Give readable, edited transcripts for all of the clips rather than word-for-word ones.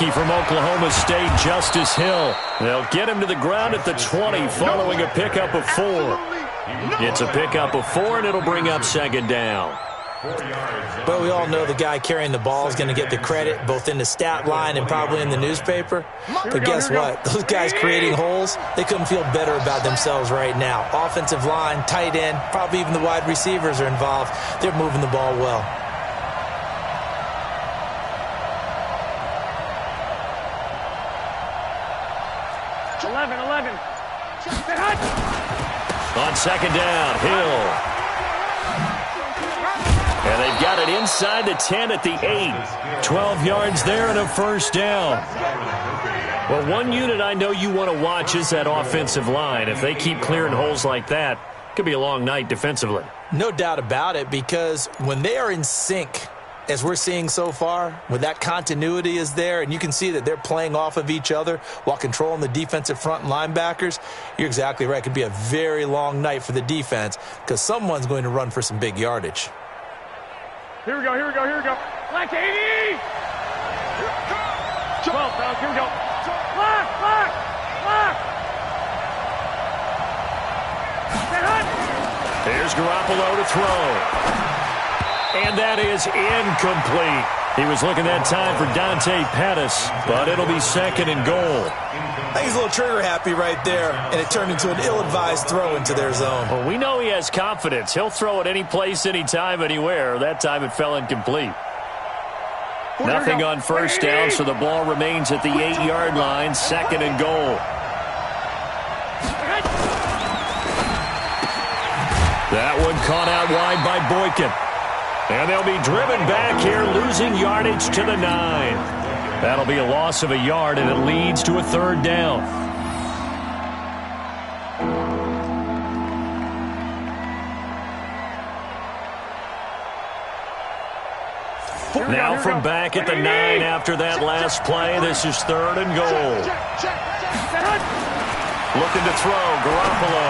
rookie from Oklahoma State, Justice Hill. They'll get him to the ground at the 20 following a pickup of 4. It's a pickup of 4, and it'll bring up second down. But we all know the guy carrying the ball is going to get the credit both in the stat line and probably in the newspaper. But guess what? Those guys creating holes, they couldn't feel better about themselves right now. Offensive line, tight end, probably even the wide receivers are involved. They're moving the ball well. On second down, Hill. And they've got it inside the 10 at the 8. 12 yards there and a first down. Well, one unit I know you want to watch is that offensive line. If they keep clearing holes like that, it could be a long night defensively. No doubt about it, because when they are in sync, as we're seeing so far, when that continuity is there and you can see that they're playing off of each other while controlling the defensive front and linebackers, you're exactly right. It could be a very long night for the defense because someone's going to run for some big yardage. Here we go. Black 80! 12, fellas, here we go. Black! Here's Garoppolo to throw. And that is incomplete. He was looking that time for Dante Pettis, but it'll be second and goal. I think he's a little trigger happy right there, and it turned into an ill-advised throw into their zone. Well, we know he has confidence. He'll throw it any place, anytime, anywhere. That time it fell incomplete. Nothing on first down, so the ball remains at the 8-yard line, second and goal. That one caught out wide by Boykin. And they'll be driven back here, losing yardage to the 9. That'll be a loss of a yard, and it leads to a third down. Now from back at the 9 after that last play, this is third and goal. Looking to throw, Garoppolo.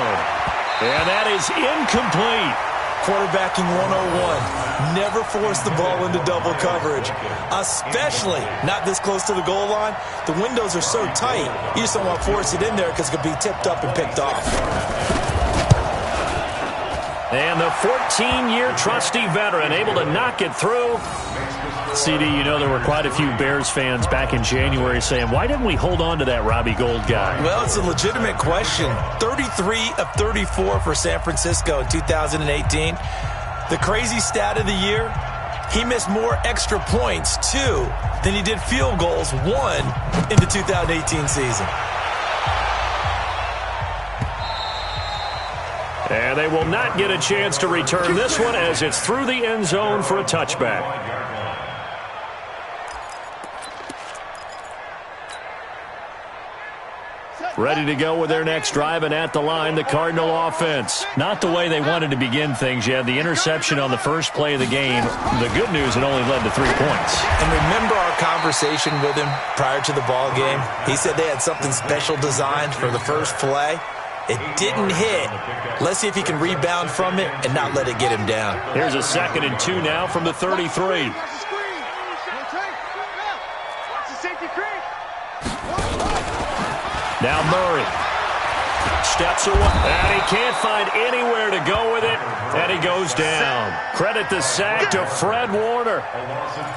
And that is incomplete. Quarterbacking 101. Never force the ball into double coverage, especially not this close to the goal line. The windows are so tight, you just don't want to force it in there because it could be tipped up and picked off. And the 14-year trusty veteran able to knock it through. CD, you know there were quite a few Bears fans back in January saying, why didn't we hold on to that Robbie Gould guy? Well, it's a legitimate question. 33 of 34 for San Francisco in 2018. The crazy stat of the year, he missed more extra points, 2, than he did field goals, 1, in the 2018 season. And they will not get a chance to return this one as it's through the end zone for a touchback. Ready to go with their next drive, and at the line, the Cardinal offense. Not the way they wanted to begin things. You had the interception on the first play of the game. The good news, it only led to 3 points. And remember our conversation with him prior to the ball game? He said they had something special designed for the first play. It didn't hit. Let's see if he can rebound from it and not let it get him down. Here's a 2nd and 2 now from the 33. Now Murray steps away, and he can't find anywhere to go with it, and he goes down. Credit the sack to Fred Warner.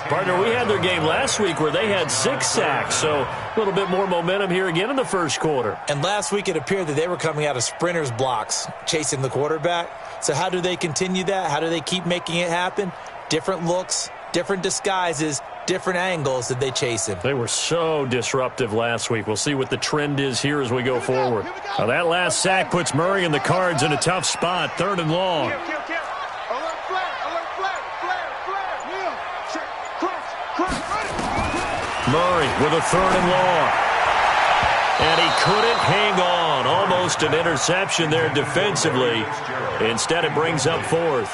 Partner, we had their game last week where they had 6 sacks, so a little bit more momentum here again in the first quarter. And last week it appeared that they were coming out of sprinters blocks, chasing the quarterback. So how do they continue that? How do they keep making it happen? Different looks, different disguises, different angles that they chase him. They were so disruptive last week. We'll see what the trend is here as we go forward. Now that last sack puts Murray and the Cards in a tough spot, 3rd and long. Murray with a 3rd and long. And he couldn't hang on. Almost an interception there defensively. Instead, it brings up 4th.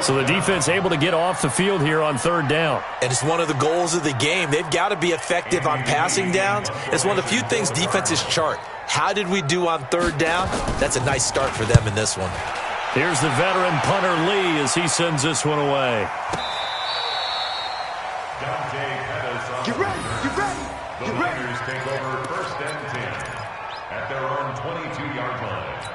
So the defense able to get off the field here on 3rd down. And it's one of the goals of the game. They've got to be effective on passing downs. It's one of the few things defenses chart. How did we do on 3rd down? That's a nice start for them in this one. Here's the veteran punter Lee as he sends this one away. Get ready. The Niners take over 1st and 10 at their own 22-yard line.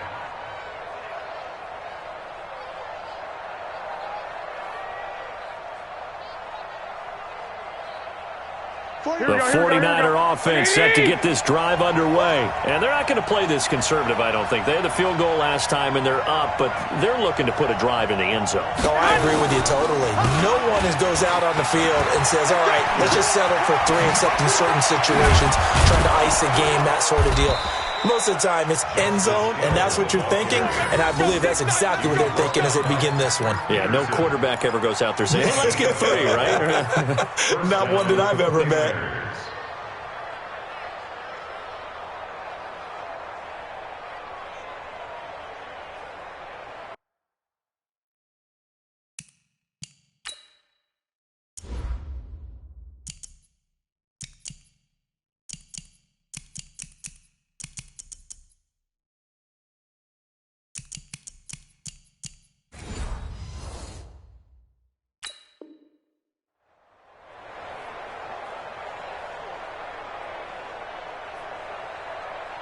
The 49er offense set to get this drive underway. And they're not going to play this conservative, I don't think. They had the field goal last time, and they're up, but they're looking to put a drive in the end zone. No, I agree with you totally. No one goes out on the field and says, all right, let's just settle for 3, except in certain situations, trying to ice a game, that sort of deal. Most of the time, it's end zone, and that's what you're thinking, and I believe that's exactly what they're thinking as they begin this one. Yeah, no quarterback ever goes out there saying, hey, let's get 3, right? Not one that I've ever met.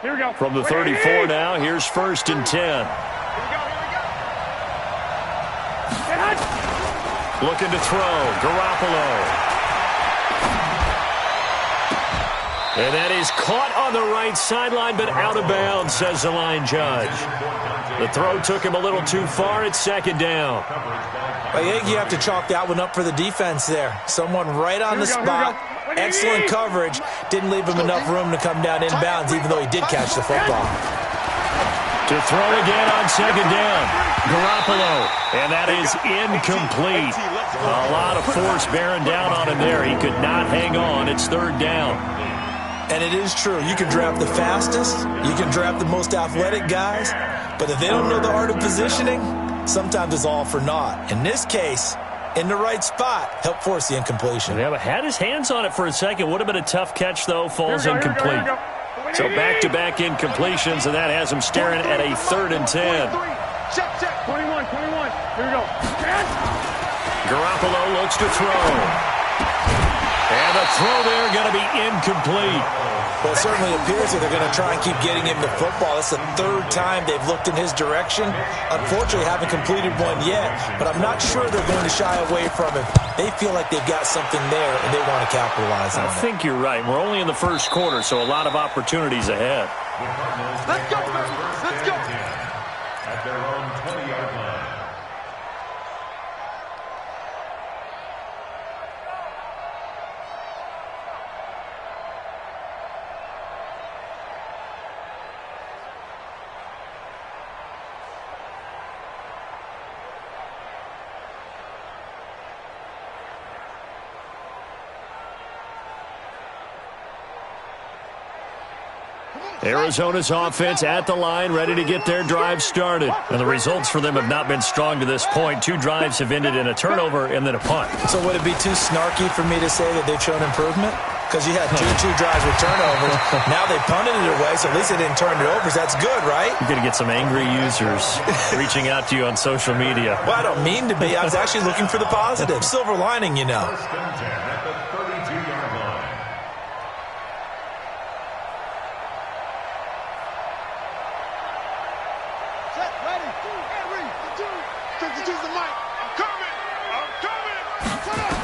Here we go. From the 34 now, here's 1st and 10. Here we go. Looking to throw. Garoppolo. And that is caught on the right sideline, but out of bounds, says the line judge. The throw took him a little too far. It's 2nd down. I think you have to chalk that one up for the defense there. Someone right on the spot. Excellent coverage. Didn't leave him enough room to come down inbounds, even though he did catch the football. To throw again on 2nd down. Garoppolo. And that is incomplete. A lot of force bearing down on him there. He could not hang on. It's 3rd down. And it is true. You can draft the fastest. You can draft the most athletic guys. But if they don't know the art of positioning, sometimes it's all for naught. In this case, in the right spot, help force the incompletion. Yeah, but had his hands on it for a second. Would have been a tough catch, though. Falls incomplete. So back-to-back incompletions, and that has him staring at a 3rd and 10. Check. 21. Here we go. Garoppolo looks to throw. And the throw there going to be incomplete. Well, it certainly appears that they're going to try and keep getting him the football. That's the 3rd time they've looked in his direction. Unfortunately, haven't completed one yet, but I'm not sure they're going to shy away from him. They feel like they've got something there, and they want to capitalize on it. I think you're right. We're only in the 1st quarter, so a lot of opportunities ahead. Let's go, baby. Let's go. At their own 20-yard line. Arizona's offense at the line, ready to get their drive started. And the results for them have not been strong to this point. 2 drives have ended in a turnover and then a punt. So would it be too snarky for me to say that they've shown improvement? Because you had two drives with turnovers. Now they punted it away, so at least they didn't turn it over. So that's good, right? You're going to get some angry users reaching out to you on social media. Well, I don't mean to be. I was actually looking for the positive. Silver lining, you know. 1st and 10 at the 32-yard line. Set, ready. Henry, 52's the mic. I'm coming. Put up.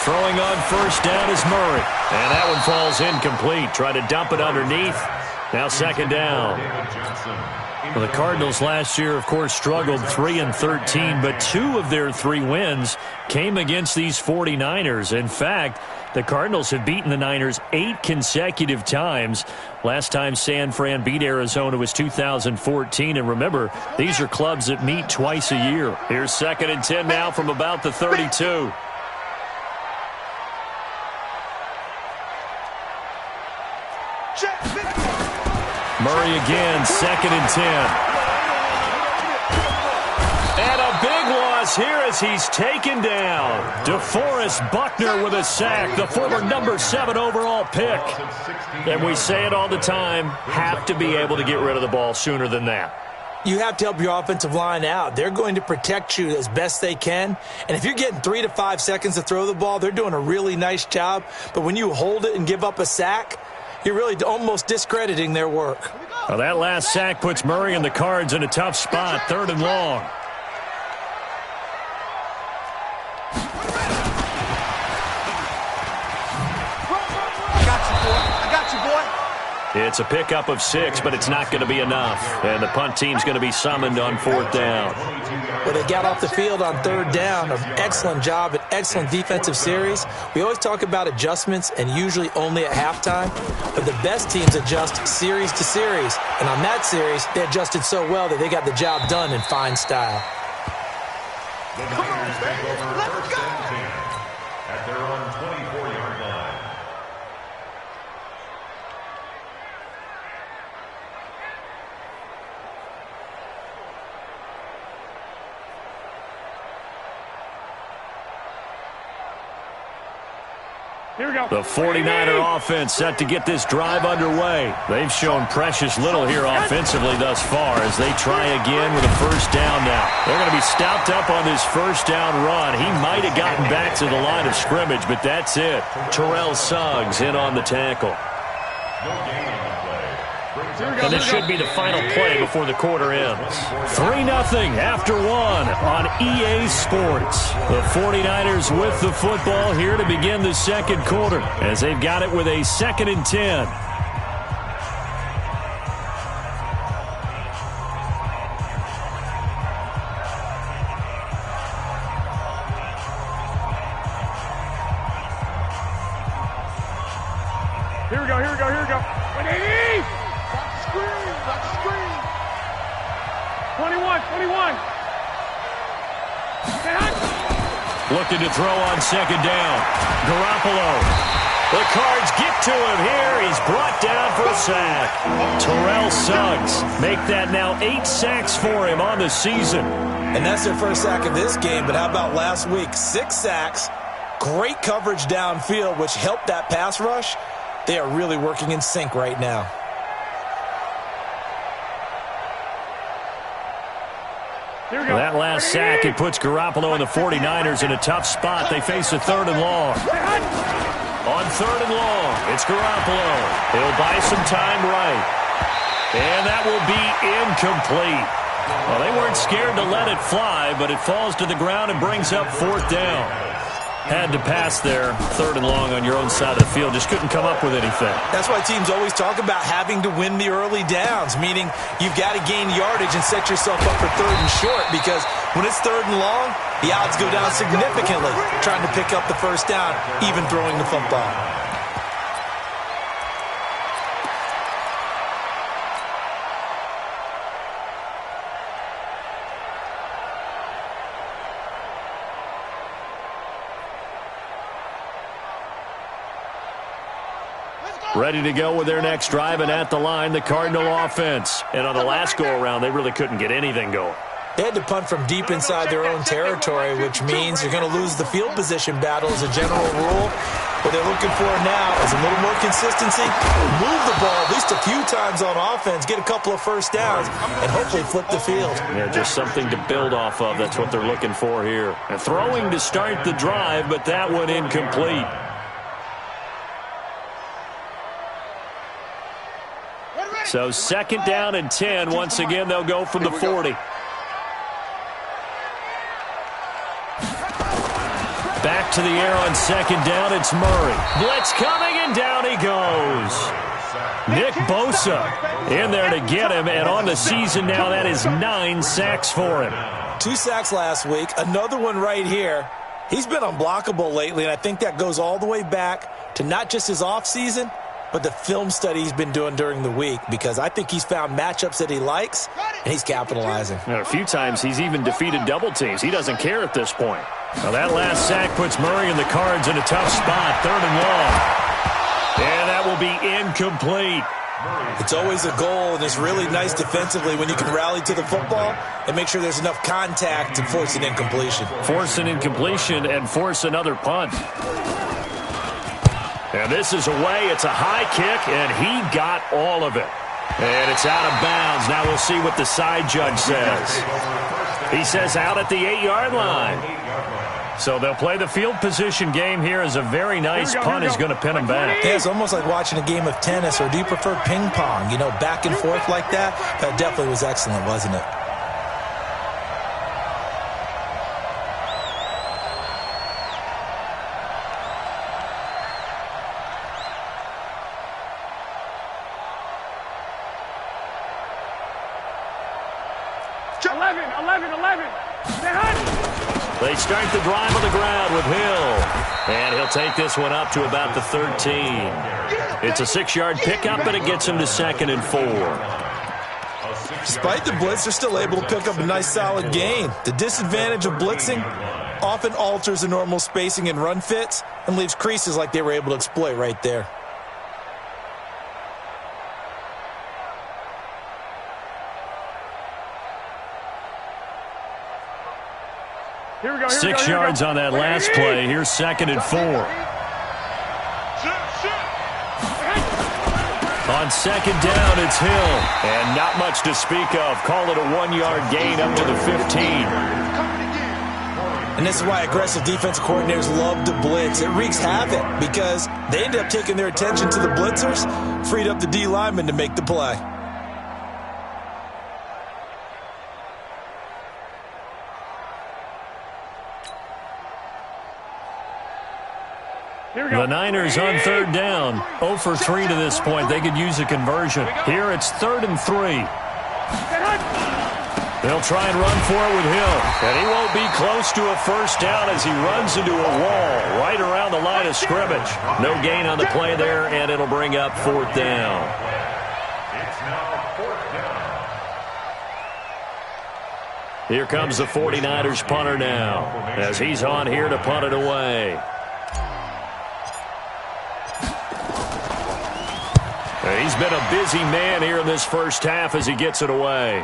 Throwing on 1st down is Murray. And that one falls incomplete. Try to dump it underneath. Now 2nd down. Well, the Cardinals last year, of course, struggled 3-13, but 2 of their 3 wins came against these 49ers. In fact, the Cardinals have beaten the Niners 8 consecutive times. Last time San Fran beat Arizona was 2014. And remember, these are clubs that meet twice a year. Here's 2nd and 10 now from about the 32. Murray again, 2nd and 10. And a big loss here as he's taken down. DeForest Buckner with a sack, the former number 7 overall pick. And we say it all the time, have to be able to get rid of the ball sooner than that. you have to help your offensive line out. They're going to protect you as best they can. And if you're getting 3 to 5 seconds to throw the ball, they're doing a really nice job. But when you hold it and give up a sack, you're really almost discrediting their work. Well, that last sack puts Murray and the Cards in a tough spot, 3rd and long. It's a pickup of 6, but it's not going to be enough. And the punt team's going to be summoned on 4th down. Well, they got off the field on 3rd down. An excellent job, an excellent defensive series. We always talk about adjustments and usually only at halftime. But the best teams adjust series to series. And on that series, they adjusted so well that they got the job done in fine style. The Niners take over first and 10 at their own 24-yard line. Here we go. The 49er offense set to get this drive underway. They've shown precious little here offensively thus far as they try again with a first down now. They're going to be stopped up on this first down run. He might have gotten back to the line of scrimmage, but that's it. Terrell Suggs in on the tackle. No gain on the play. And this should be the final play before the quarter ends. 3-0 after 1 on EA Sports. The 49ers with the football here to begin the second quarter as they've got it with a 2nd and 10. Here we go, here we go, here we go. 180! Back to screen. 21. Looking to throw on 2nd down. Garoppolo. The Cards get to him here. He's brought down for a sack. Terrell Suggs make that now 8 sacks for him on the season. And that's their first sack of this game, but how about last week? 6 sacks, great coverage downfield, which helped that pass rush. They are really working in sync right now. That last sack, it puts Garoppolo and the 49ers in a tough spot. They face a 3rd and long. On 3rd and long, it's Garoppolo. He'll buy some time right. And that will be incomplete. Well, they weren't scared to let it fly, but it falls to the ground and brings up 4th down. Had to pass there, 3rd and long on your own side of the field. Just couldn't come up with anything. That's why teams always talk about having to win the early downs, meaning you've got to gain yardage and set yourself up for 3rd and short, because when it's 3rd and long, the odds go down significantly trying to pick up the first down, even throwing the football. Ready to go with their next drive, and at the line, the Cardinal offense. And on the last go-around, they really couldn't get anything going. They had to punt from deep inside their own territory, which means you're going to lose the field position battle as a general rule. What they're looking for now is a little more consistency, move the ball at least a few times on offense, get a couple of first downs, and hopefully flip the field. Yeah, just something to build off of. That's what they're looking for here. And throwing to start the drive, but that one incomplete. So 2nd down and 10. Once again, they'll go from the 40. Back to the air on 2nd down. It's Murray. Blitz coming, and down he goes. Nick Bosa in there to get him, and on the season now, that is 9 sacks for him. 2 sacks last week, another one right here. He's been unblockable lately, and I think that goes all the way back to not just his offseason, but the film study he's been doing during the week, because I think he's found matchups that he likes, and he's capitalizing. And a few times he's even defeated double teams. He doesn't care at this point. Now that last sack puts Murray and the Cards in a tough spot, 3rd and long. And that will be incomplete. It's always a goal, and it's really nice defensively when you can rally to the football and make sure there's enough contact to force an incompletion. Force an incompletion and force another punt. And this is away. It's a high kick, and he got all of it. And it's out of bounds. Now we'll see what the side judge says. He says out at the 8-yard line. So they'll play the field position game here as a very nice punt is going to pin them back. Yeah, it's almost like watching a game of tennis, or do you prefer ping pong? You know, back and forth like that? That definitely was excellent, wasn't it? They start the drive on the ground with Hill. And he'll take this one up to about the 13. It's a 6-yard pickup, but it gets him to 2nd and 4. Despite the blitz, they're still able to pick up a nice solid gain. The disadvantage of blitzing often alters the normal spacing and run fits and leaves creases like they were able to exploit right there. Here we go. 6 yards on that last play. Here's 2nd and 4. On 2nd down, it's Hill. And not much to speak of. Call it a 1-yard gain up to the 15. And this is why aggressive defensive coordinators love to blitz. It wreaks havoc because they end up taking their attention to the blitzers, freed up the D lineman to make the play. The Niners on 3rd down. 0 for 3 to this point. They could use a conversion. Here it's 3rd and 3. They'll try and run for it with Hill. And he won't be close to a first down as he runs into a wall right around the line of scrimmage. No gain on the play there, and it'll bring up 4th down. It's now 4th down. Here comes the 49ers punter now as he's on here to punt it away. He's been a busy man here in this first half as he gets it away.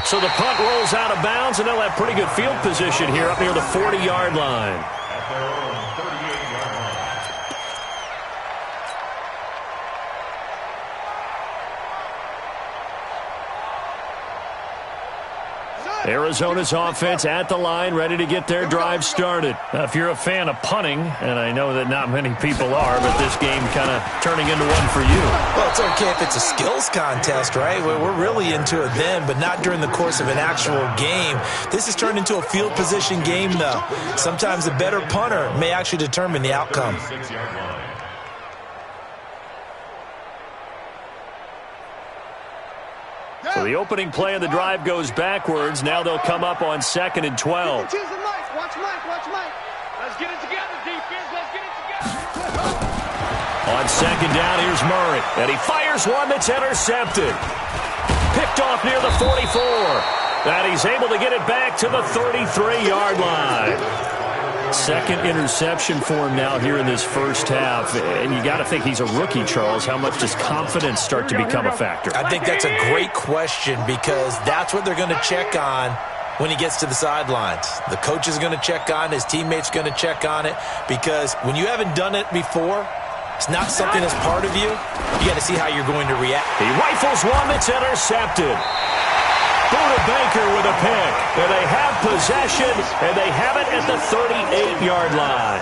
So the punt rolls out of bounds, and they'll have pretty good field position here up near the 40-yard line. At their own 38-yard line. Arizona's offense at the line, ready to get their drive started. Now, if you're a fan of punting, and I know that not many people are, but this game kind of turning into one for you. Well, it's okay if it's a skills contest, right? We're really into it then, but not during the course of an actual game. This has turned into a field position game, though. Sometimes a better punter may actually determine the outcome. 6-yard line. So the opening play of the drive goes backwards. Now they'll come up on 2nd and 12. Watch Mike. Let's get it together, defense. Let's get it together. On 2nd down, here's Murray. And he fires one that's intercepted. Picked off near the 44. And he's able to get it back to the 33-yard line. 2nd interception for him now here in this first half. And you got to think he's a rookie, Charles. How much does confidence start to become a factor? I think that's a great question because that's what they're going to check on when he gets to the sidelines. The coach is going to check on it. His teammates going to check on it because when you haven't done it before, it's not something that's part of you. You got to see how you're going to react. He rifles one that's intercepted. Buda Baker with a pick. And they have possession, and they have it at the 38-yard line.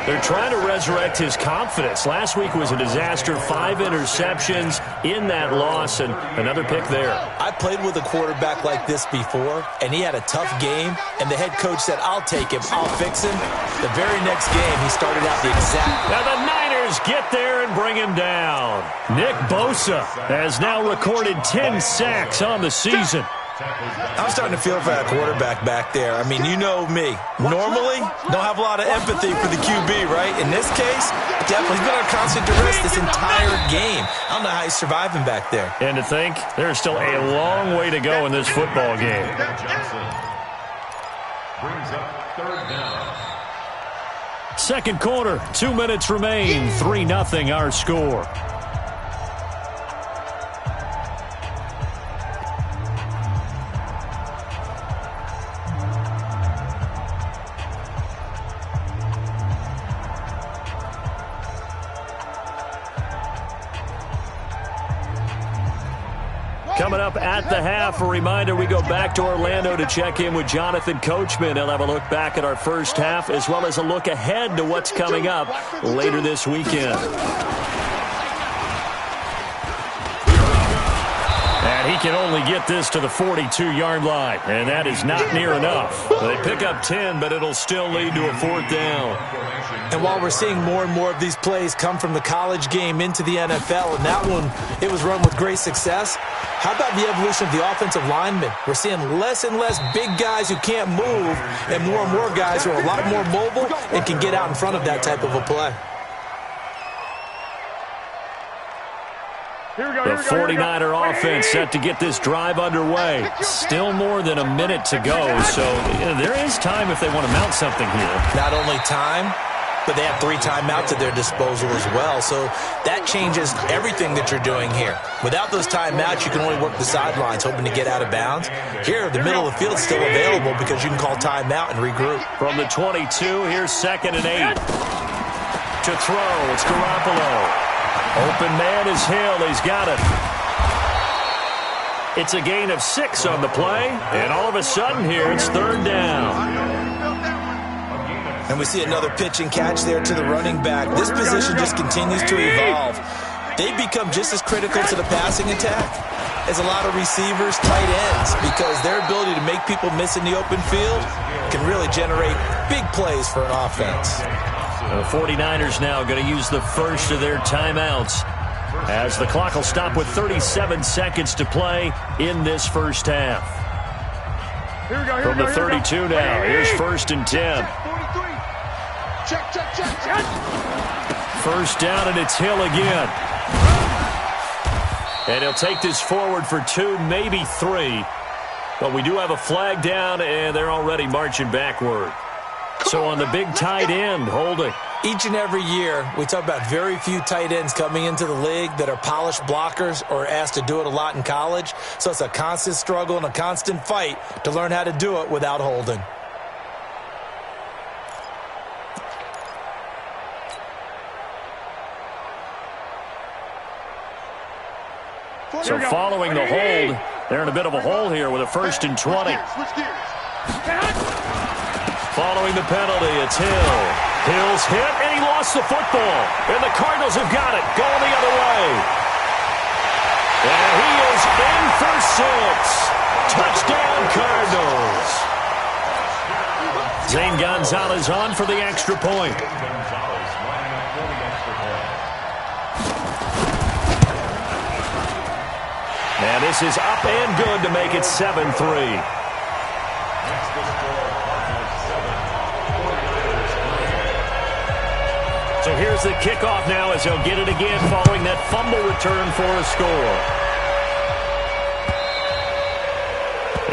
They're trying to resurrect his confidence. Last week was a disaster. 5 interceptions in that loss, and another pick there. I played with a quarterback like this before, and he had a tough game, and the head coach said, I'll take him, I'll fix him. The very next game, he started out the exact... Now the Niners get there and bring him down. Nick Bosa has now recorded 10 sacks on the season. I'm starting to feel for that quarterback back there. I mean, you know me. Normally, don't have a lot of empathy for the QB, right? In this case, definitely he's been under constant duress this entire game. I don't know how he's surviving back there. And to think, there's still a long way to go in this football game. Johnson brings up 3rd down. Second quarter, 2 minutes remain. 3-0 our score. Coming up at the half, a reminder, we go back to Orlando to check in with Jonathan Coachman. He'll have a look back at our first half as well as a look ahead to what's coming up later this weekend. And he can only get this to the 42-yard line, and that is not near enough. They pick up 10, but it'll still lead to a 4th down. And while we're seeing more and more of these plays come from the college game into the NFL, and that one, it was run with great success, how about the evolution of the offensive linemen? We're seeing less and less big guys who can't move and more guys who are a lot more mobile and can get out in front of that type of a play. The 49er offense set to get this drive underway. Still more than a minute to go, so there is time if they want to mount something here. Not only time, but they have 3 timeouts at their disposal as well, so that changes everything that you're doing here. Without those timeouts, you can only work the sidelines, hoping to get out of bounds. Here, the middle of the field is still available because you can call timeout and regroup. From the 22, here's 2nd and 8. To throw, it's Garoppolo. Open man is Hill. He's got it. It's a gain of 6 on the play, and all of a sudden here it's 3rd down. And we see another pitch and catch there to the running back. This position just continues to evolve. They become just as critical to the passing attack as a lot of receivers, tight ends, because their ability to make people miss in the open field can really generate big plays for an offense. The 49ers now going to use the first of their timeouts as the clock will stop with 37 seconds to play in this first half. From the 32 now, here's 1st and 10. First down, and it's Hill again. And he'll take this forward for 2, maybe 3. But we do have a flag down, and they're already marching backward. So on the big tight end, holding. Each and every year, we talk about very few tight ends coming into the league that are polished blockers or asked to do it a lot in college. So it's a constant struggle and a constant fight to learn how to do it without holding. So following the hold, they're in a bit of a hole here with a 1st and 20. Following the penalty, it's Hill. Hill's hit, and he lost the football. And the Cardinals have got it, going the other way. And he is in for 6. Touchdown, Cardinals. Zane Gonzalez on for the extra point. And this is up and good to make it 7-3. So here's the kickoff now as he'll get it again following that fumble return for a score.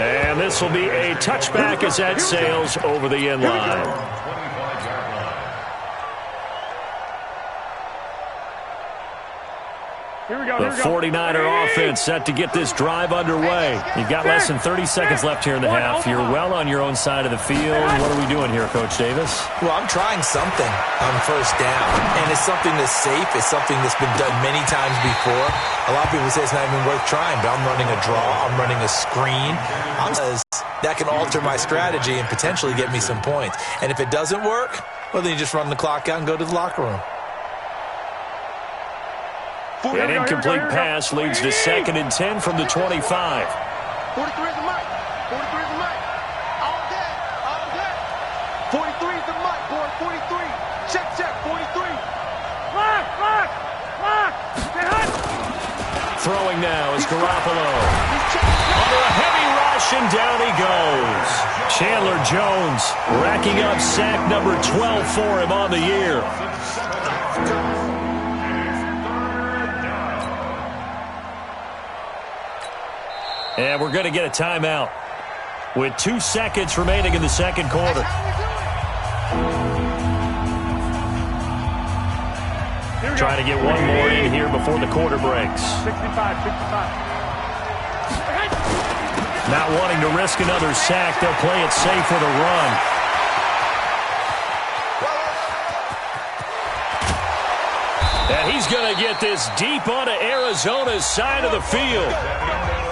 And this will be a touchback as that sails over the end line. The 49er offense set to get this drive underway. You've got less than 30 seconds left here in the half. You're well on your own side of the field. What are we doing here, Coach Davis? Well, I'm trying something on 1st down, and it's something that's safe. It's something that's been done many times before. A lot of people say it's not even worth trying, but I'm running a draw. I'm running a screen. That can alter my strategy and potentially get me some points. And if it doesn't work, well, then you just run the clock out and go to the locker room. An incomplete pass leads to 2nd and 10 from the 25. 43 is the mic. 43 is the mic. All day. All day. 43 is the mic, boy. 43. Check, 43. Lock. Throwing now is Garoppolo. Under a heavy rush, and down he goes. Chandler Jones racking up sack number 12 for him on the year. And we're going to get a timeout with 2 seconds remaining in the second quarter. Trying to get one more in here before the quarter breaks. 65. Not wanting to risk another sack, they'll play it safe with a run. And he's going to get this deep onto Arizona's side of the field.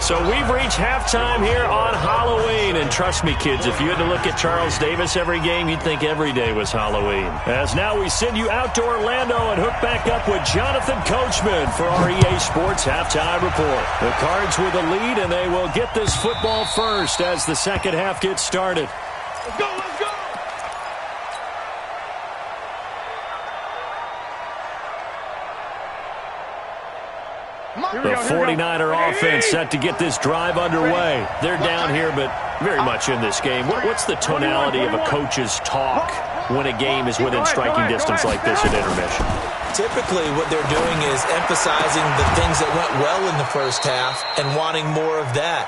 So we've reached halftime here on Halloween. And trust me, kids, if you had to look at Charles Davis every game, you'd think every day was Halloween. As now we send you out to Orlando and hook back up with Jonathan Coachman for our EA Sports Halftime Report. The Cards with the lead, and they will get this football first as the second half gets started. Let's go, let's go! The 49er offense set to get this drive underway. They're down here, but very much in this game. What's the tonality of a coach's talk when a game is within striking distance like this at intermission? Typically, what they're doing is emphasizing the things that went well in the first half and wanting more of that.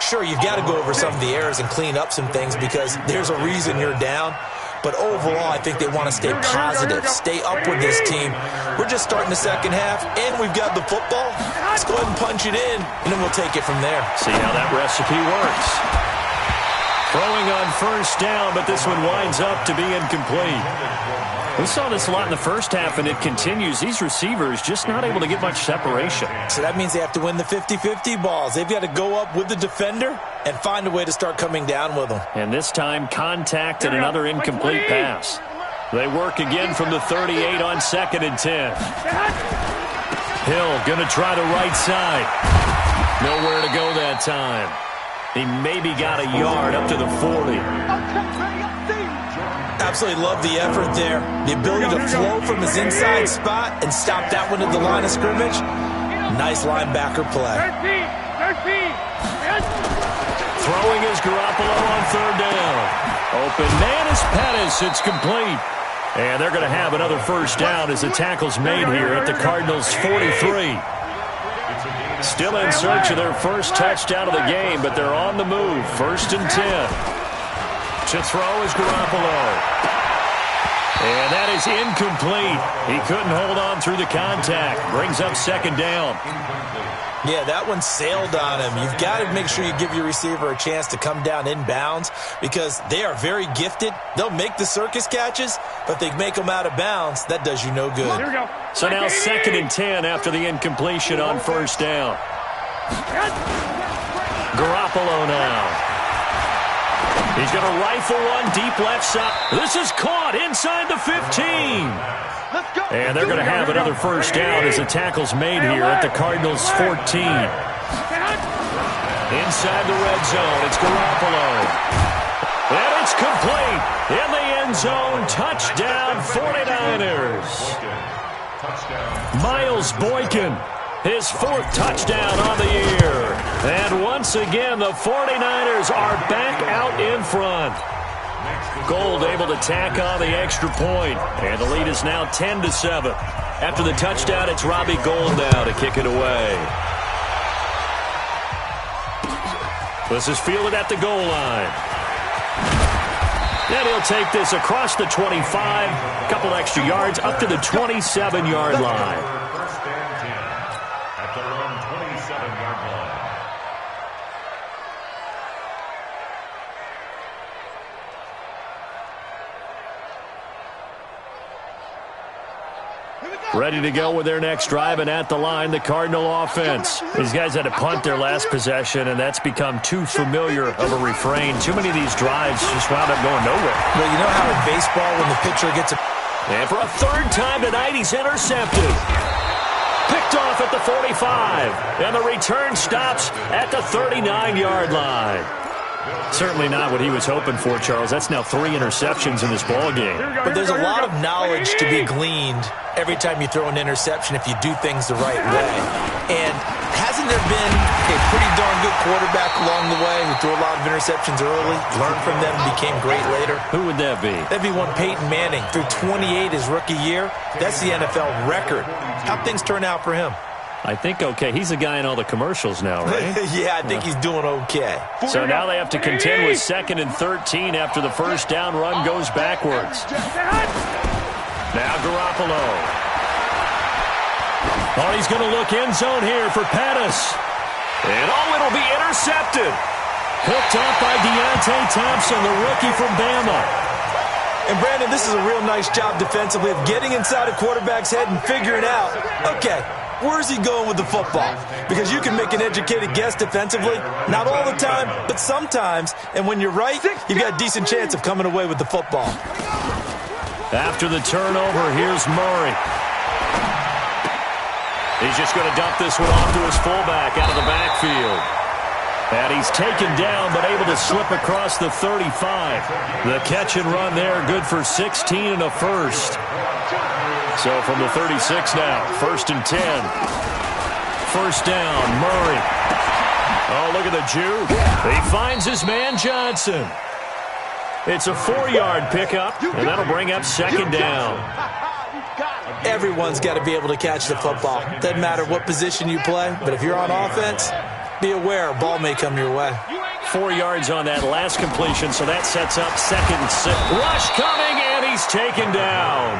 Sure, you've got to go over some of the errors and clean up some things because there's a reason you're down. But overall, I think they want to stay positive, stay up with this team. We're just starting the second half, and we've got the football. Let's go ahead and punch it in, and then we'll take it from there. See how that recipe works. Throwing on first down, but this one winds up to be incomplete. We saw this a lot in the first half, and it continues. These receivers just not able to get much separation. So that means they have to win the 50-50 balls. They've got to go up with the defender and find a way to start coming down with them. And this time, contact and another incomplete pass. They work again from the 38 on 2nd and 10. Hill going to try the right side. Nowhere to go that time. He maybe got a yard up to the 40. Absolutely love the effort there. The ability to flow from his inside spot and stop that one at the line of scrimmage. Nice linebacker play. Throwing is Garoppolo on 3rd down. Open man is Pettis. It's complete. And they're going to have another first down as the tackle's made here at the Cardinals' 43. Still in search of their first touchdown of the game, but they're on the move. 1st and 10. To throw is Garoppolo. And that is incomplete. He couldn't hold on through the contact. Brings up 2nd down. Yeah, that one sailed on him. You've got to make sure you give your receiver a chance to come down inbounds because they are very gifted. They'll make the circus catches, but they make them out of bounds. That does you no good. Here we go. So now 2nd and 10 after the incompletion on first down. Garoppolo now. He's going to rifle one deep left side. This is caught inside the 15. And they're going to have another first down as the tackle's made here at the Cardinals' 14. Inside the red zone, it's Garoppolo. And it's complete. In the end zone, touchdown 49ers. Miles Boykin, his 4th touchdown on the year. And once again, the 49ers are back out in front. Gold able to tack on the extra point. And the lead is now 10-7. After the touchdown, it's Robbie Gould now to kick it away. This is fielded at the goal line. And he'll take this across the 25. A couple extra yards up to the 27-yard line. First and 10 at their own 27-yard line. Ready to go with their next drive, and at the line, the Cardinal offense. These guys had to punt their last possession, and that's become too familiar of a refrain. Too many of these drives just wound up going nowhere. Well, you know how in baseball when the pitcher gets a... And for a 3rd time tonight, he's intercepted. Picked off at the 45, and the return stops at the 39-yard line. Certainly not what he was hoping for, Charles. That's now 3 interceptions in this ballgame. But there's a lot of knowledge to be gleaned every time you throw an interception if you do things the right way. And hasn't there been a pretty darn good quarterback along the way who threw a lot of interceptions early, learned from them, and became great later? Who would that be? That'd be one Peyton Manning. Threw 28 his rookie year. That's the NFL record. How'd things turn out for him? I think okay. He's a guy in all the commercials now, right? Yeah, I think he's doing okay. So now they have to contend with 2nd and 13 after the first down run goes backwards. Now Garoppolo. Oh, he's going to look end zone here for Pettis. And it'll be intercepted. Picked up by Deontay Thompson, the rookie from Bama. And, Brandon, this is a real nice job defensively of getting inside a quarterback's head and figuring out, okay, where's he going with the football? Because you can make an educated guess defensively, not all the time, but sometimes. And when you're right, you've got a decent chance of coming away with the football. After the turnover, here's Murray. He's just going to dump this one off to his fullback out of the backfield. And he's taken down, but able to slip across the 35. The catch and run there, good for 16 and a first. So from the 36 now, 1st and 10. First down, Murray. Oh, look at the juke. He finds his man Johnson. It's a 4-yard pickup, and that'll bring up 2nd down. Everyone's got to be able to catch the football. Doesn't matter what position you play, but if you're on offense, be aware a ball may come your way. 4 yards on that last completion, so that sets up 2nd and 6. Rush coming, and he's taken down.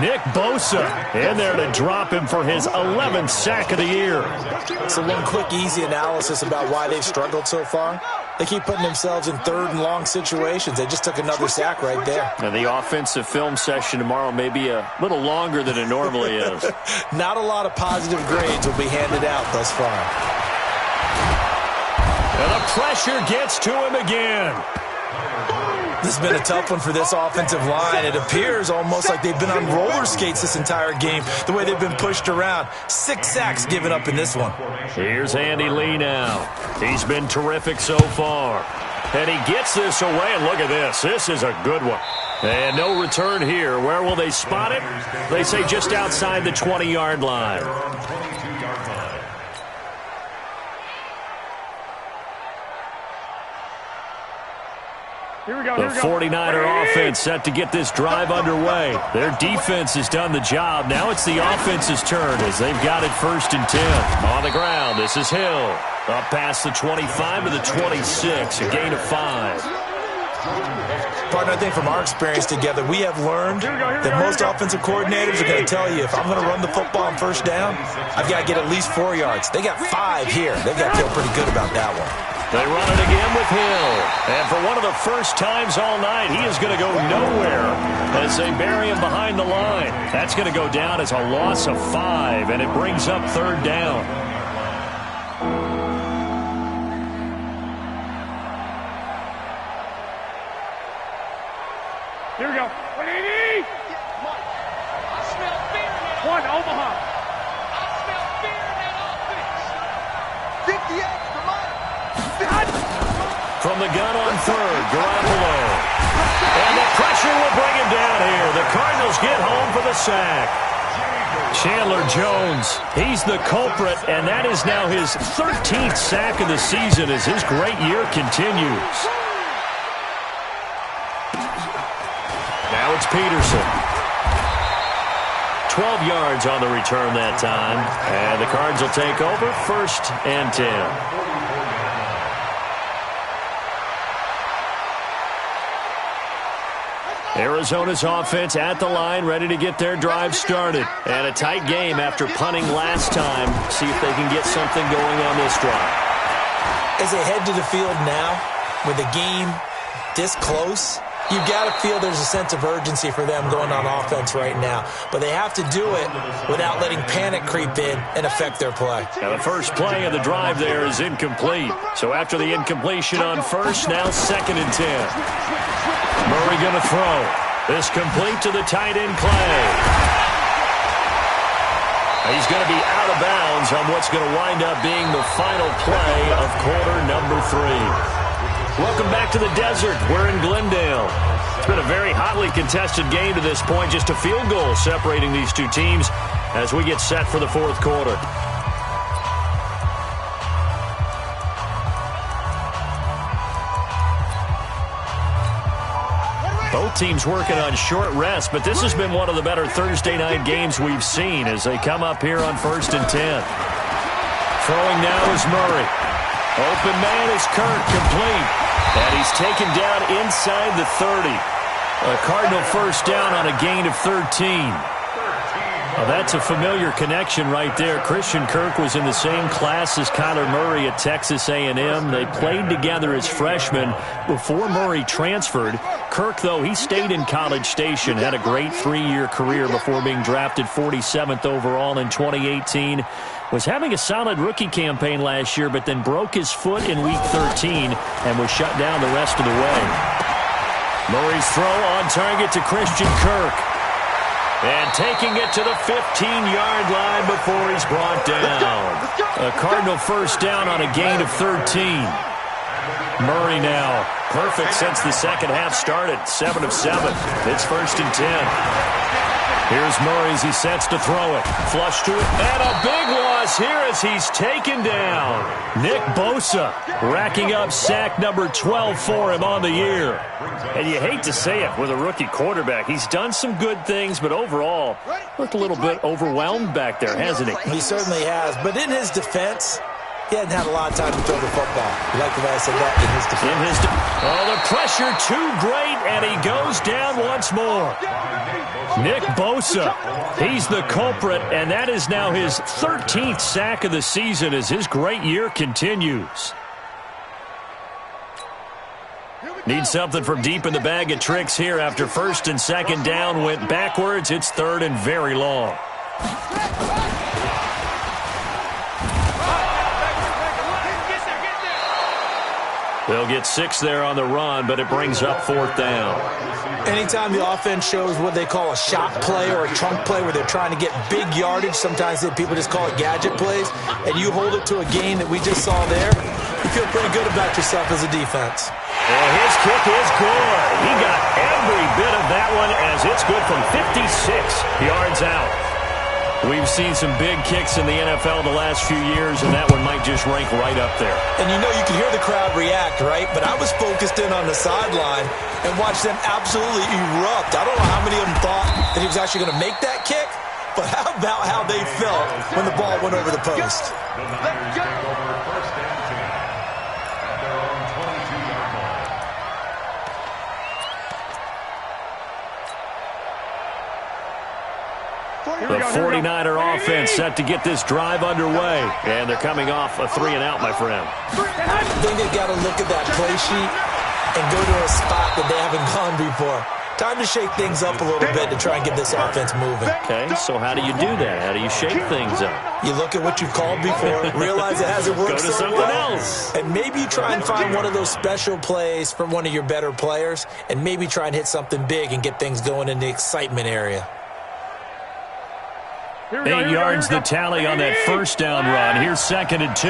Nick Bosa in there to drop him for his 11th sack of the year. So one quick, easy analysis about why they've struggled so far. They keep putting themselves in 3rd and long situations. They just took another sack right there. And the offensive film session tomorrow may be a little longer than it normally is. Not a lot of positive grades will be handed out thus far. And the pressure gets to him again. This has been a tough one for this offensive line. It appears almost like they've been on roller skates this entire game, the way they've been pushed around. 6 sacks given up in this one. Here's Andy Lee now. He's been terrific so far. And he gets this away, and look at this. This is a good one. And no return here. Where will they spot it? They say just outside the 20-yard line. The 49er offense set to get this drive underway. Their defense has done the job. Now it's the offense's turn as they've got it 1st and 10. On the ground, this is Hill. Up past the 25 to the 26, a gain of 5. Partner, I think from our experience together, we have learned that most offensive coordinators are going to tell you, if I'm going to run the football on 1st down, I've got to get at least 4 yards. They got 5 here. They've got to feel pretty good about that one. They run it again with Hill. And for one of the first times all night, he is going to go nowhere as they bury him behind the line. That's going to go down as a loss of 5, and it brings up 3rd down. Here we go. 180. I smell fear in that. 1 Omaha. I smell fear in that offense. 58 for Mike. From the gun on 3rd, Garoppolo. And the pressure will bring him down here. The Cardinals get home for the sack. Chandler Jones, he's the culprit, and that is now his 13th sack of the season as his great year continues. Now it's Peterson. 12 yards on the return that time. And the Cards will take over 1st and 10. Arizona's offense at the line, ready to get their drive started. And a tight game after punting last time. See if they can get something going on this drive. As they head to the field now, with the game this close, you've got to feel there's a sense of urgency for them going on offense right now. But they have to do it without letting panic creep in and affect their play. Now the first play of the drive there is incomplete. So after the incompletion on 1st, now 2nd and 10. Murray going to throw. This complete to the tight end Clay. He's going to be out of bounds on what's going to wind up being the final play of quarter number 3. Welcome back to the desert. We're in Glendale. It's been a very hotly contested game to this point. Just a field goal separating these two teams as we get set for the 4th quarter. Both teams working on short rest, but this has been one of the better Thursday night games we've seen as they come up here on 1st and 10. Throwing now is Murray. Open man is Kirk, complete. And he's taken down inside the 30. A Cardinal 1st down on a gain of 13. Well, that's a familiar connection right there. Christian Kirk was in the same class as Kyler Murray at Texas A&M. They played together as freshmen before Murray transferred. Kirk, though, he stayed in College Station, had a great 3-year career before being drafted 47th overall in 2018. Was having a solid rookie campaign last year, but then broke his foot in Week 13 and was shut down the rest of the way. Murray's throw on target to Christian Kirk. And taking it to the 15-yard line before he's brought down. A Cardinal first down on a gain of 13. Murray now perfect since the second half started. 7 of 7. It's 1st and 10. Here's Murray as he sets to throw it. Flush to it. And a big loss here as he's taken down. Nick Bosa racking up sack number 12 for him on the year. And you hate to say it with a rookie quarterback. He's done some good things, but overall, looked a little bit overwhelmed back there, hasn't he? He certainly has. But in his defense, he hadn't had a lot of time to throw the football. You like the way I said that? In his defense. Oh, the pressure too great, and he goes down once more. Nick Bosa, he's the culprit, and that is now his 13th sack of the season as his great year continues. Need something from deep in the bag of tricks here after 1st and 2nd down went backwards. It's 3rd and very long. They'll get 6 there on the run, but it brings up 4th down. Anytime the offense shows what they call a shot play or a trunk play where they're trying to get big yardage, sometimes people just call it gadget plays, and you hold it to a gain that we just saw there, you feel pretty good about yourself as a defense. Well, his kick is good. He got every bit of that one as it's good from 56 yards out. We've seen some big kicks in the NFL the last few years, and that one might just rank right up there. And you know, you can hear the crowd react, right? But I was focused in on the sideline and watched them absolutely erupt. I don't know how many of them thought that he was actually going to make that kick, but how about how they felt when the ball went over the post? Let's go. 1st and 10 at their own 22-yard line. The 49er offense set to get this drive underway. And they're coming off a 3-and-out, my friend. I think they've got to look at that play sheet and go to a spot that they haven't gone before. Time to shake things up a little bit to try and get this offense moving. Okay, so how do you do that? How do you shake things up? You look at what you've called before, realize it hasn't worked Go to something else. And maybe you try and find one of those special plays from one of your better players, and maybe try and hit something big and get things going in the excitement area. 8 yards the tally on that 1st down run. Here's 2nd and 2.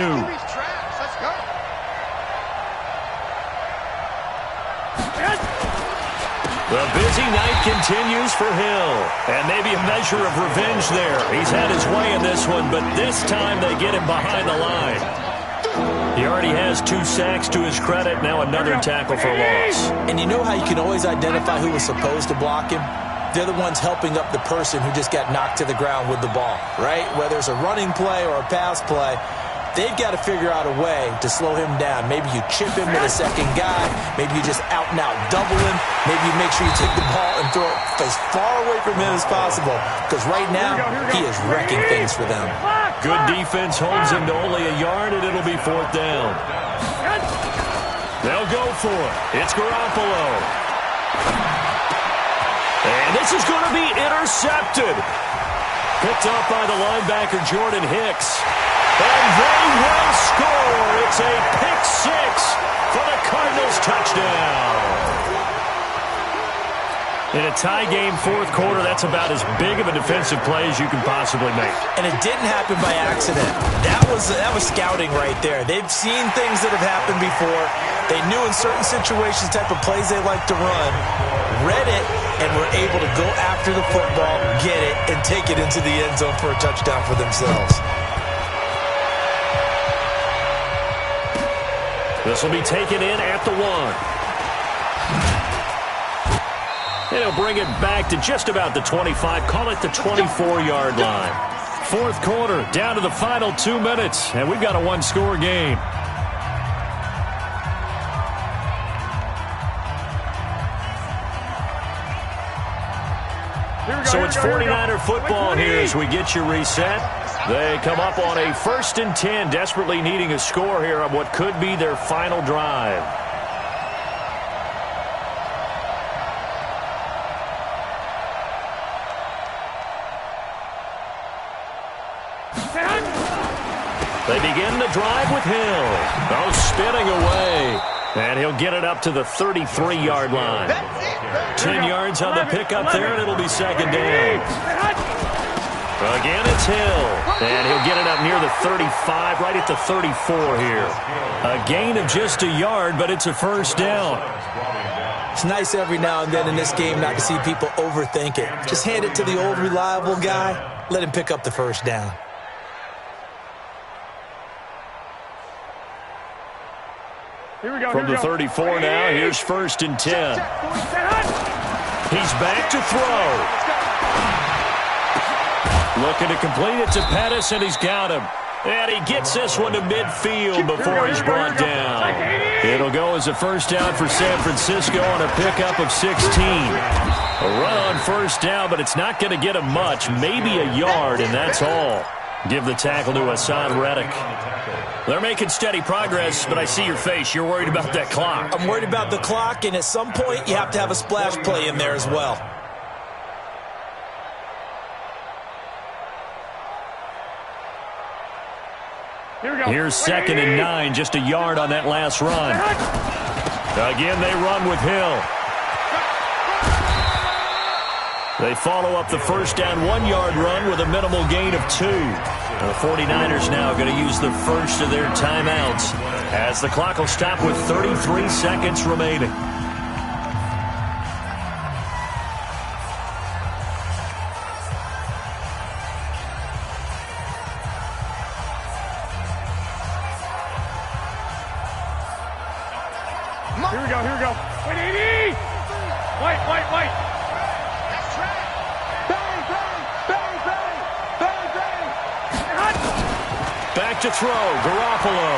The busy night continues for Hill. And maybe a measure of revenge there. He's had his way in this one, but this time they get him behind the line. He already has 2 sacks to his credit. Now another tackle for loss. And you know how you can always identify who was supposed to block him? They're the ones helping up the person who just got knocked to the ground with the ball, right? Whether it's a running play or a pass play, they've got to figure out a way to slow him down. Maybe you chip him with a second guy. Maybe you just out-and-out double him. Maybe you make sure you take the ball and throw it as far away from him as possible, because right now he is wrecking things for them. Good defense holds him to only a yard, and it'll be 4th down. They'll go for it. It's Garoppolo. And this is going to be intercepted. Picked up by the linebacker, Jordan Hicks. And they will score. It's a pick 6 for the Cardinals touchdown. In a tie game, 4th quarter, that's about as big of a defensive play as you can possibly make. And it didn't happen by accident. That was scouting right there. They've seen things that have happened before. They knew in certain situations the type of plays they like to run, read it, and were able to go after the football, get it, and take it into the end zone for a touchdown for themselves. This will be taken in at the 1. And he'll bring it back to just about the 25. Call it the 24-yard line. 4th quarter, down to the final 2 minutes. And we've got a 1-score game. So it's 49er football here as we get you reset. They come up on a 1st and 10, desperately needing a score here on what could be their final drive. They begin the drive with Hill. Oh, spinning away. And he'll get it up to the 33-yard line. 10 yards on the pickup there, and it'll be 2nd down. Again, it's Hill. And he'll get it up near the 35, right at the 34 here. A gain of just a yard, but it's a 1st down. It's nice every now and then in this game not to see people overthink it. Just hand it to the old reliable guy. Let him pick up the 1st down. From the 34 now, here's 1st and 10. He's back to throw. Looking to complete it to Pettis, and he's got him. And he gets this one to midfield before he's brought down. It'll go as a 1st down for San Francisco on a pickup of 16. A run on 1st down, but it's not going to get him much. Maybe a yard, and that's all. Give the tackle to Hassan Reddick. They're making steady progress, but I see your face. You're worried about that clock. I'm worried about the clock, and at some point, you have to have a splash play in there as well. Here's 2nd and 9, just a yard on that last run. Again, they run with Hill. They follow up the 1st down 1-yard run with a minimal gain of 2. The 49ers now going to use the first of their timeouts as the clock will stop with 33 seconds remaining. Here we go. Wait, 80! Wait. That's right. Bang, bang, bang, bang, bang, bang. Back to throw, Garoppolo.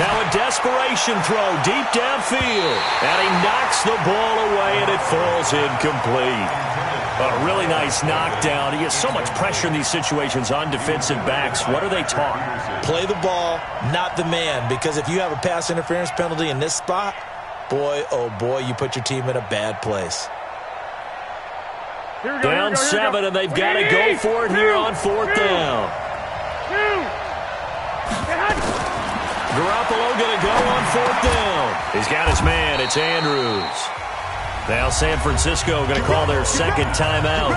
Now a desperation throw deep downfield. And he knocks the ball away, and it falls incomplete. A really nice knockdown. He has so much pressure in these situations on defensive backs. What are they taught? Play the ball, not the man, because if you have a pass interference penalty in this spot, boy, oh boy, you put your team in a bad place. Down 7, and they've got to go for it here on 4th down. Garoppolo going to go on 4th down. He's got his man. It's Andrews. Now San Francisco going to call their 2nd timeout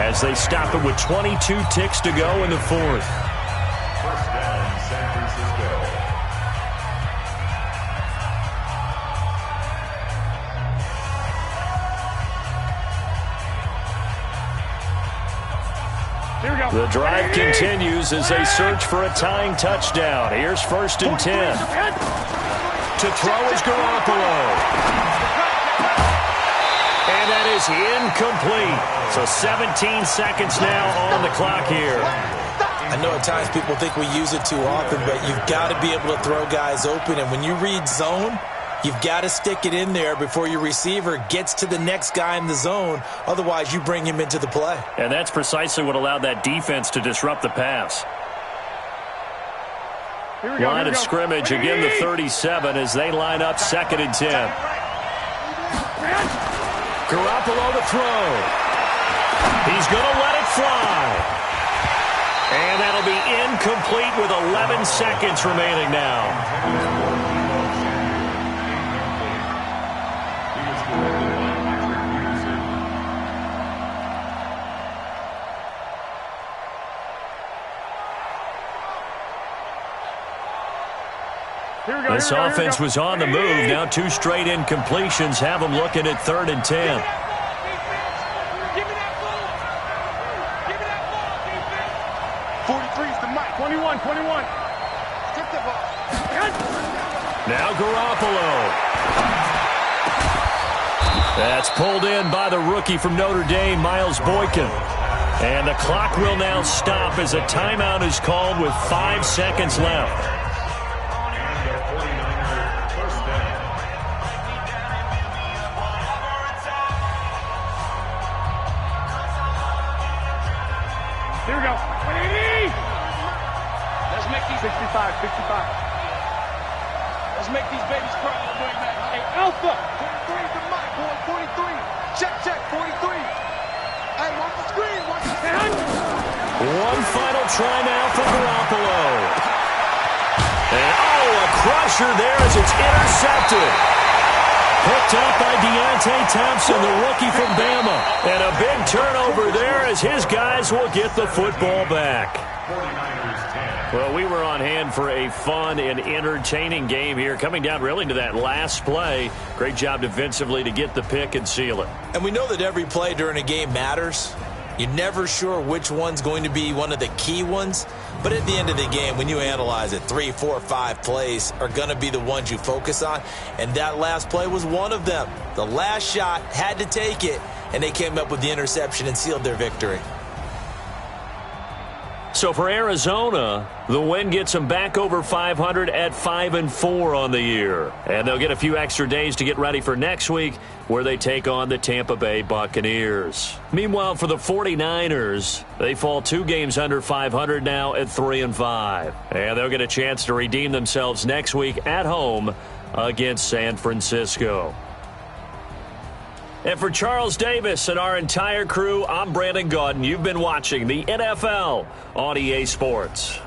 as they stop it with 22 ticks to go in the 4th. 1st down, San Francisco. The drive continues as they search for a tying touchdown. Here's 1st and 10. To throw is Garoppolo. And that is incomplete. So 17 seconds now on the clock here. I know at times people think we use it too often, but you've got to be able to throw guys open. And when you read zone, you've got to stick it in there before your receiver gets to the next guy in the zone. Otherwise, you bring him into the play. And that's precisely what allowed that defense to disrupt the pass. Line of scrimmage, again the 37 as they line up 2nd and 10. Garoppolo to throw. He's going to let it fly. And that'll be incomplete with 11 seconds remaining now. This offense was on the move. Now 2 straight incompletions have them looking at 3rd and 10. Give me that ball. Give me that ball, defense. 43 is the mic. 21. Get the ball. Now Garoppolo. That's pulled in by the rookie from Notre Dame, Miles Boykin. And the clock will now stop as a timeout is called with 5 seconds left. 55, 55. Let's make these babies cry all the way back. Hey, Alpha. 43 is the mic, boy. 43. Check, 43. Hey, watch the screen, watch the screen. One final try now for Garoppolo. And, a crusher there as it's intercepted. Picked up by Deontay Thompson, the rookie from Bama. And a big turnover there as his guys will get the football back. 49ers 10. Well, we were on hand for a fun and entertaining game here, coming down really to that last play. Great job defensively to get the pick and seal it. And we know that every play during a game matters. You're never sure which one's going to be one of the key ones. But at the end of the game, when you analyze it, 3, 4, 5 plays are going to be the ones you focus on. And that last play was one of them. The last shot had to take it, and they came up with the interception and sealed their victory. So for Arizona, the win gets them back over 500 at 5-4 on the year. And they'll get a few extra days to get ready for next week, where they take on the Tampa Bay Buccaneers. Meanwhile, for the 49ers, they fall 2 games under 500 now at 3-5. And they'll get a chance to redeem themselves next week at home against San Francisco. And for Charles Davis and our entire crew, I'm Brandon Gaudin. You've been watching the NFL on EA Sports.